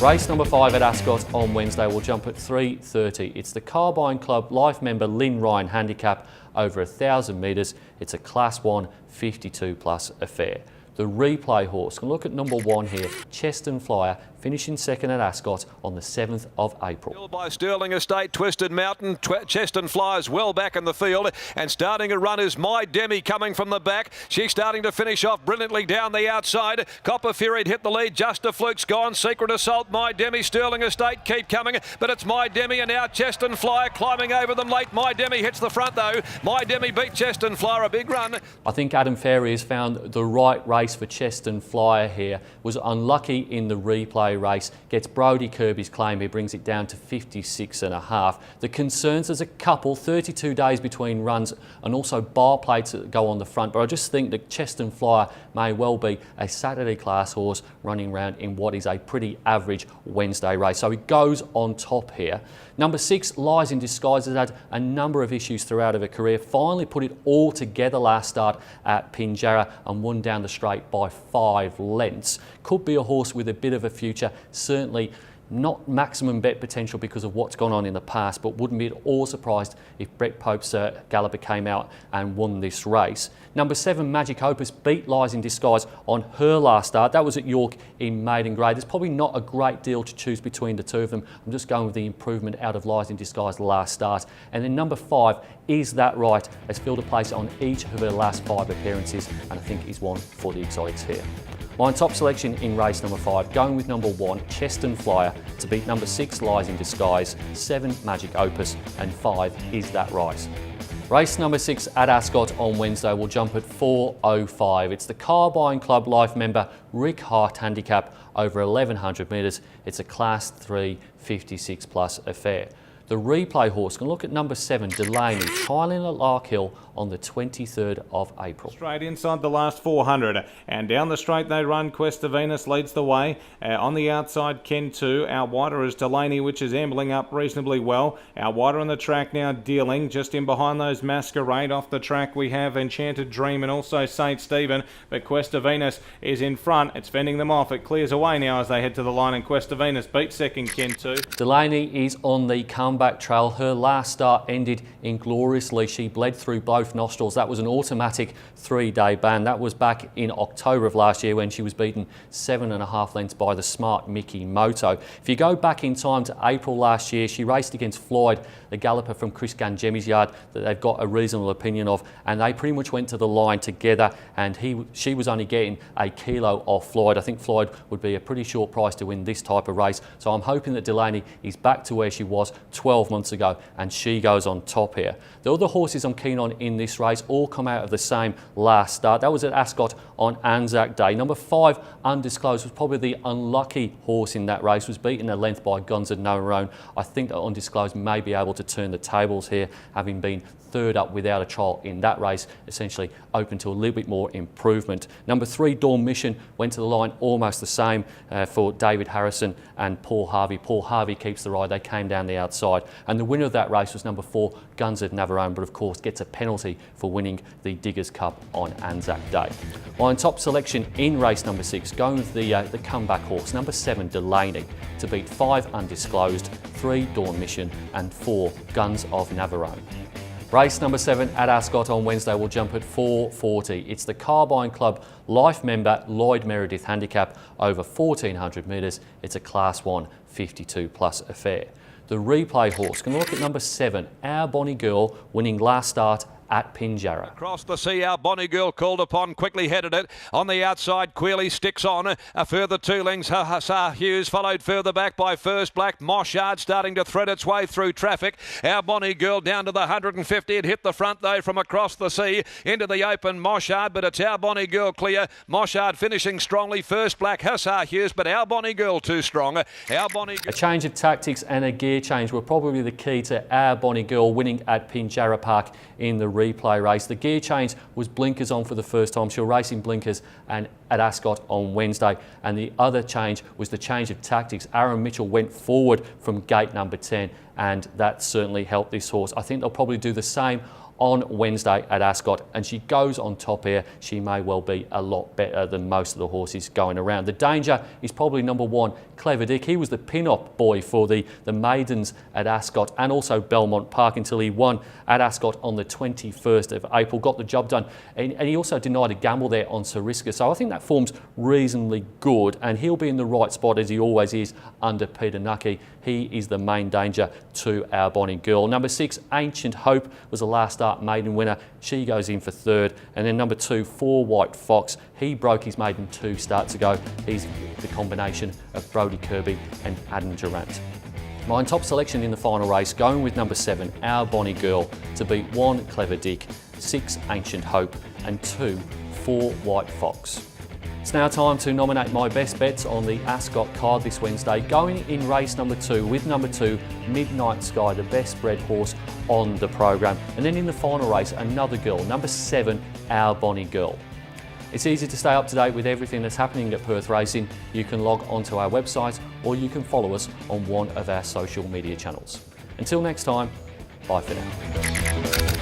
Race number 5 at Ascot on Wednesday will jump at 3:30. It's the Carbine Club life member Lynn Ryan handicap over 1,000 metres. It's a Class 1 52 plus affair. The replay horse can look at number 1 here, Cheston Flyer, finishing second at Ascot on the 7th of April. By Sterling Estate, Twisted Mountain, Cheston Flyers well back in the field, and starting a run is My Demi coming from the back. She's starting to finish off brilliantly down the outside. Copper Fury hit the lead, Just a Fluke's gone, Secret Assault, My Demi, Sterling Estate keep coming, but it's My Demi and now Cheston Flyer climbing over them late. My Demi hits the front though. My Demi beat Cheston Flyer, a big run. I think Adam Ferry has found the right race for Cheston Flyer here. Was unlucky in the replay race, gets Brodie Kirby's claim here, brings it down to 56.5. The concerns, there's a couple, 32 days between runs and also bar plates that go on the front, but I just think that Cheston Flyer may well be a Saturday class horse running around in what is a pretty average Wednesday race. So he goes on top here. Number 6, Lies in Disguise, has had a number of issues throughout her career, finally put it all together last start at Pinjarra and won down the straight by 5 lengths. Could be a horse with a bit of a future, certainly not maximum bet potential because of what's gone on in the past, but wouldn't be at all surprised if Brett Pope's galloper came out and won this race. Number 7, Magic Opus, beat Lies in Disguise on her last start. That was at York in maiden grade. There's probably not a great deal to choose between the two of them. I'm just going with the improvement out of Lies in Disguise last start. And then number 5, Is That Right, has filled a place on each of her last 5 appearances, and I think is one for the exotics here. My top selection in race number 5, going with number 1, Cheston Flyer, to beat number 6, Lies in Disguise, 7, Magic Opus, and 5, Is That Right. Race number 6 at Ascot on Wednesday will jump at 4:05. It's the Carbine Club life member Rick Hart handicap over 1,100 metres. It's a Class 3 56 plus affair. The replay horse can look at number 7, Delaney, trialling at Larkhill on the 23rd of April. Straight inside the last 400 and down the straight they run. Quest of Venus leads the way. On the outside, Ken 2. Out wider is Delaney, which is ambling up reasonably well. Out wider on the track now, Dealing. Just in behind those, Masquerade. Off the track we have Enchanted Dream and also St. Stephen. But Quest of Venus is in front. It's fending them off. It clears away now as they head to the line, and Quest of Venus beats second, Ken 2. Delaney is on the comeback trail. Her last start ended ingloriously. She bled through both nostrils. That was an automatic 3-day ban. That was back in October of last year when she was beaten 7.5 lengths by the smart Mickey Moto. If you go back in time to April last year, she raced against Floyd, the galloper from Chris Gangemi's yard that they've got a reasonable opinion of, and they pretty much went to the line together, and she was only getting a kilo off Floyd. I think Floyd would be a pretty short price to win this type of race, so I'm hoping that Delaney is back to where she was 12 months ago and she goes on top here. The other horses I'm keen on in this race all come out of the same last start. That was at Ascot on Anzac Day. Number 5, Undisclosed, was probably the unlucky horse in that race, was beaten a length by Guns of Navarone. I think that Undisclosed may be able to turn the tables here, having been third up without a trial in that race, essentially open to a little bit more improvement. Number 3, Dawn Mission, went to the line almost the same for David Harrison and Paul Harvey. Paul Harvey keeps the ride, they came down the outside. And the winner of that race was number 4, Guns of Navarone, but of course gets a penalty for winning the Diggers Cup on Anzac Day. My top selection in race number 6, going with the comeback horse, number 7, Delaney, to beat 5, Undisclosed, 3, Dawn Mission, and 4, Guns of Navarone. Race number 7 at Ascot on Wednesday will jump at 4:40. It's the Carbine Club life member Lloyd Meredith handicap over 1,400 metres. It's a Class 1 52 plus affair. The replay horse can look at number 7, Our Bonnie Girl, winning last start at Pinjarra. Across the sea, Our Bonnie Girl called upon, quickly headed it. On the outside, Quealy sticks on. A further 2 lengths, Hussar Hughes, followed further back by First Black. Moshard starting to thread its way through traffic. Our Bonnie Girl down to the 150. It hit the front though from across the sea into the open Moshard, but it's Our Bonnie Girl clear. Moshard finishing strongly. First Black, Hussar Hughes, but Our Bonnie Girl too strong. Our Bonnie Girl. A change of tactics and a gear change were probably the key to Our Bonnie Girl winning at Pinjarra Park in the replay race. The gear change was blinkers on for the first time. She'll race in blinkers and at Ascot on Wednesday. And the other change was the change of tactics. Aaron Mitchell went forward from gate number 10 and that certainly helped this horse. I think they'll probably do the same on Wednesday at Ascot, and she goes on top here. She may well be a lot better than most of the horses going around. The danger is probably number 1, Clever Dick. He was the pin-up boy for the maidens at Ascot and also Belmont Park until he won at Ascot on the 21st of April, got the job done, and he also denied a gamble there on Sariska. So I think that form's reasonably good, and he'll be in the right spot as he always is under Peter Nucky. He is the main danger to Our Bonnie Girl. Number 6, Ancient Hope, was the last start maiden winner. She goes in for 3rd. And then number 2, 4 White Fox. He broke his maiden 2 starts ago. He's the combination of Brodie Kirby and Adam Durant. My top selection in the final race, going with number 7, Our Bonnie Girl, to beat 1, Clever Dick, 6, Ancient Hope, and 2, 4 White Fox. It's now time to nominate my best bets on the Ascot card this Wednesday, going in race number 2 with number 2, Midnight Sky, the best bred horse on the programme. And then in the final race, another girl, number 7, Our Bonnie Girl. It's easy to stay up to date with everything that's happening at Perth Racing. You can log onto our website or you can follow us on one of our social media channels. Until next time, bye for now.